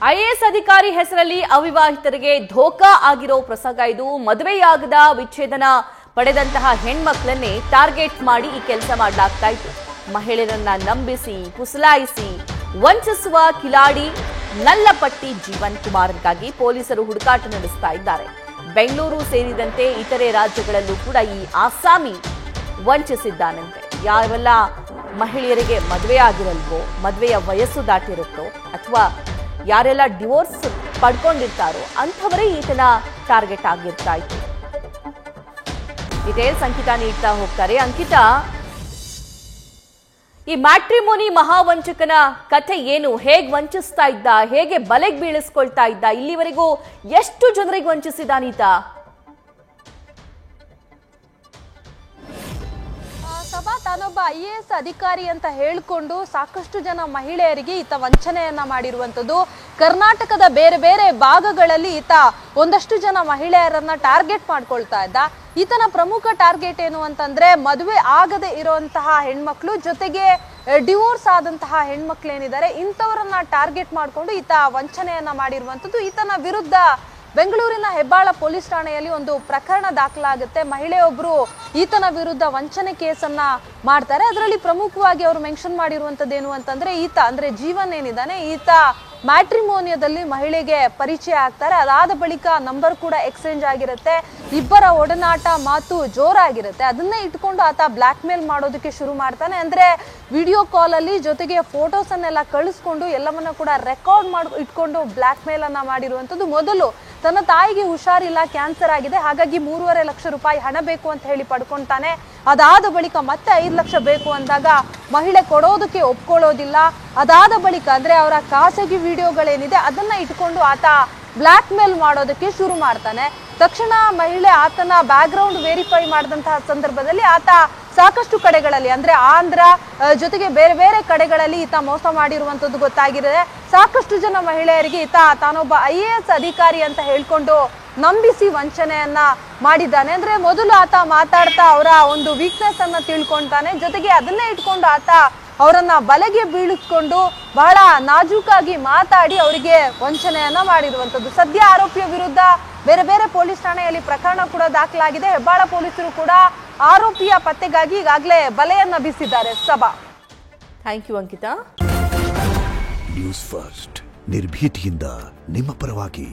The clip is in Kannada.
ಐಎಎಸ್ ಅಧಿಕಾರಿ ಹೆಸರಲ್ಲಿ ಅವಿವಾಹಿತರಿಗೆ ಧೋಕಾ ಆಗಿರೋ ಪ್ರಸಂಗ ಇದು. ಮದುವೆಯಾಗದ ವಿಚ್ಛೇದನ ಪಡೆದಂತಹ ಹೆಣ್ಮಕ್ಳನ್ನೇ ಟಾರ್ಗೆಟ್ ಮಾಡಿ ಈ ಕೆಲಸ ಮಾಡಲಾಗ್ತಾ ಇತ್ತು. ಮಹಿಳೆಯರನ್ನ ನಂಬಿಸಿ ಪುಸಲಾಯಿಸಿ ವಂಚಿಸುವ ಕಿಲಾಡಿ ನಲ್ಲಪಟ್ಟಿ ಜೀವನ್ ಕುಮಾರ್ಗಾಗಿ ಪೊಲೀಸರು ಹುಡುಕಾಟ ನಡೆಸ್ತಾ ಇದ್ದಾರೆ. ಬೆಂಗಳೂರು ಸೇರಿದಂತೆ ಇತರೆ ರಾಜ್ಯಗಳಲ್ಲೂ ಕೂಡ ಈ ಆಸಾಮಿ ವಂಚಿಸಿದ್ದಾನಂತೆ. ಯಾವೆಲ್ಲ ಮಹಿಳೆಯರಿಗೆ ಮದುವೆ ಆಗಿರಲ್ವೋ, ಮದುವೆಯ ವಯಸ್ಸು ದಾಟಿರುತ್ತೋ ಅಥವಾ ಯಾರೆಲ್ಲ ಡಿವೋರ್ಸ್ ಪಡ್ಕೊಂಡಿರ್ತಾರೋ ಅಂಥವರೇ ಈತನ ಟಾರ್ಗೆಟ್ ಆಗಿರ್ತಾ ಇತ್ತು. ಡೀಟೇಲ್ಸ್ ಅಂಕಿತಾ ನೀಡ್ತಾ ಹೋಗ್ತಾರೆ. ಅಂಕಿತಾ, ಈ ಮ್ಯಾಟ್ರಿಮೋನಿ ಮಹಾವಂಚಕನ ಕಥೆ ಏನು? ಹೇಗೆ ವಂಚಿಸ್ತಾ ಇದ್ದ, ಹೇಗೆ ಬಲೆಗೆ ಬೀಳಿಸ್ಕೊಳ್ತಾ ಇದ್ದ, ಇಲ್ಲಿವರೆಗೂ ಎಷ್ಟು ಜನರಿಗೆ ವಂಚಿಸಿದಾನೀತ? ಸಭಾ ತಾನೊಬ್ಬ ಐಎಎಸ್ ಅಧಿಕಾರಿ ಅಂತ ಹೇಳಿಕೊಂಡು ಸಾಕಷ್ಟು ಜನ ಮಹಿಳೆಯರಿಗೆ ಈತ ವಂಚನೆಯನ್ನ ಮಾಡಿರುವಂತದ್ದು. ಕರ್ನಾಟಕದ ಬೇರೆ ಬೇರೆ ಭಾಗಗಳಲ್ಲಿ ಈತ ಒಂದಷ್ಟು ಜನ ಮಹಿಳೆಯರನ್ನ ಟಾರ್ಗೆಟ್ ಮಾಡ್ಕೊಳ್ತಾ ಇದ್ದ. ಈತನ ಪ್ರಮುಖ ಟಾರ್ಗೆಟ್ ಏನು ಅಂತಂದ್ರೆ ಮದುವೆ ಆಗದೆ ಇರುವಂತಹ ಹೆಣ್ಮಕ್ಳು, ಜೊತೆಗೆ ಡಿವೋರ್ಸ್ ಆದಂತಹ ಹೆಣ್ಮಕ್ಳೇನಿದ್ದಾರೆ ಇಂಥವರನ್ನ ಟಾರ್ಗೆಟ್ ಮಾಡ್ಕೊಂಡು ಈತ ವಂಚನೆಯನ್ನ ಮಾಡಿರುವಂತದ್ದು. ಈತನ ವಿರುದ್ಧ ಬೆಂಗಳೂರಿನ ಹೆಬ್ಬಾಳ ಪೊಲೀಸ್ ಠಾಣೆಯಲ್ಲಿ ಒಂದು ಪ್ರಕರಣ ದಾಖಲಾಗುತ್ತೆ. ಮಹಿಳೆಯೊಬ್ಬರು ಈತನ ವಿರುದ್ಧ ವಂಚನೆ ಕೇಸನ್ನ ಮಾಡ್ತಾರೆ. ಅದರಲ್ಲಿ ಪ್ರಮುಖವಾಗಿ ಅವರು ಮೆನ್ಷನ್ ಮಾಡಿರುವಂತದ್ದೇನು ಅಂತಂದ್ರೆ ಈತ ಅಂದ್ರೆ ಜೀವನ್ ಏನಿದ್ದಾನೆ, ಈತ ಮ್ಯಾಟ್ರಿಮೋನಿಯದಲ್ಲಿ ಮಹಿಳೆಗೆ ಪರಿಚಯ ಆಗ್ತಾರೆ. ಅದಾದ ಬಳಿಕ ನಂಬರ್ ಕೂಡ ಎಕ್ಸ್ಚೇಂಜ್ ಆಗಿರುತ್ತೆ. ಇಬ್ಬರ ಒಡನಾಟ ಮಾತು ಜೋರಾಗಿರುತ್ತೆ. ಅದನ್ನೇ ಇಟ್ಕೊಂಡು ಆತ ಬ್ಲಾಕ್ ಮೇಲ್ ಮಾಡೋದಕ್ಕೆ ಶುರು ಮಾಡ್ತಾನೆ. ಅಂದ್ರೆ ವಿಡಿಯೋ ಕಾಲ್ ಅಲ್ಲಿ ಜೊತೆಗೆ ಫೋಟೋಸ್ ಅನ್ನೆಲ್ಲ ಕಳಿಸ್ಕೊಂಡು ಎಲ್ಲವನ್ನ ಕೂಡ ರೆಕಾರ್ಡ್ ಮಾಡಿ ಇಟ್ಕೊಂಡು ಬ್ಲಾಕ್ ಮೇಲ್ ಅನ್ನ ಮಾಡಿರುವಂತದ್ದು. ಮೊದಲು ತನ್ನ ತಾಯಿಗೆ ಹುಷಾರಿಲ್ಲ, ಕ್ಯಾನ್ಸರ್ ಆಗಿದೆ, ಹಾಗಾಗಿ 3.5 ಲಕ್ಷ ರೂಪಾಯಿ ಹಣ ಬೇಕು ಅಂತ ಹೇಳಿ ಪಡ್ಕೊಂತಾನೆ. ಅದಾದ ಬಳಿಕ ಮತ್ತೆ 5 ಲಕ್ಷ ಬೇಕು ಅಂದಾಗ ಮಹಿಳೆ ಕೊಡೋದಕ್ಕೆ ಒಪ್ಕೊಳ್ಳೋದಿಲ್ಲ. ಅದಾದ ಬಳಿಕ ಅಂದ್ರೆ ಅವರ ಖಾಸಗಿ ವಿಡಿಯೋಗಳೇನಿದೆ ಅದನ್ನ ಇಟ್ಕೊಂಡು ಆತ ಬ್ಲಾಕ್ ಮೇಲ್ ಮಾಡೋದಕ್ಕೆ ಶುರು ಮಾಡ್ತಾನೆ. ತಕ್ಷಣ ಮಹಿಳೆ ಆತನ ಬ್ಯಾಕ್ ಗ್ರೌಂಡ್ ವೆರಿಫೈ ಮಾಡಿದಂತಹ ಸಂದರ್ಭದಲ್ಲಿ ಆತ ಸಾಕಷ್ಟು ಕಡೆಗಳಲ್ಲಿ ಅಂದ್ರೆ ಆಂಧ್ರ ಜೊತೆಗೆ ಬೇರೆ ಬೇರೆ ಕಡೆಗಳಲ್ಲಿ ಈತ ಮೋಸ ಮಾಡಿರುವಂತದ್ದು ಗೊತ್ತಾಗಿದೆ. ಸಾಕಷ್ಟು ಜನ ಮಹಿಳೆಯರಿಗೆ ಈತ ತಾನೊಬ್ಬ ಐಎಎಸ್ ಅಧಿಕಾರಿ ಅಂತ ಹೇಳ್ಕೊಂಡು ನಂಬಿಸಿ ವಂಚನೆಯನ್ನ ಮಾಡಿದ್ದಾನೆ. ಅಂದ್ರೆ ಮೊದಲು ಆತ ಮಾತಾಡ್ತಾ ಅವರ ಒಂದು ವೀಕ್ನೆಸ್ ಅನ್ನ ತಿಳ್ಕೊಂತಾನೆ. ಜೊತೆಗೆ ಅದನ್ನೇ ಇಟ್ಕೊಂಡು ಆತ ಅವರನ್ನ ಬಲೆಗೆ ಬೀಳಿಸ್ಕೊಂಡು ಬಹಳ ನಾಜೂಕಾಗಿ ಮಾತಾಡಿ ಅವರಿಗೆ ವಂಚನೆಯನ್ನ ಮಾಡಿರುವಂತದ್ದು. ಸದ್ಯ ಆರೋಪಿಯ ವಿರುದ್ಧ ಬೇರೆ ಬೇರೆ ಪೊಲೀಸ್ ಠಾಣೆಯಲ್ಲಿ ಪ್ರಕರಣ ಕೂಡ ದಾಖಲಾಗಿದೆ. ಹೆಬ್ಬಾಳ ಪೊಲೀಸರು ಕೂಡ ಆರೋಪಿಯ ಪತ್ತೆಗಾಗಿ ಈಗಾಗಲೇ ಬಲೆಯನ್ನ ಬೀಸಿದ್ದಾರೆ. ಸಭಾ, thank you Ankita. News first ನಿರ್ಭೀತಿಯಿಂದ ನಿಮ್ಮ ಪರವಾಗಿ.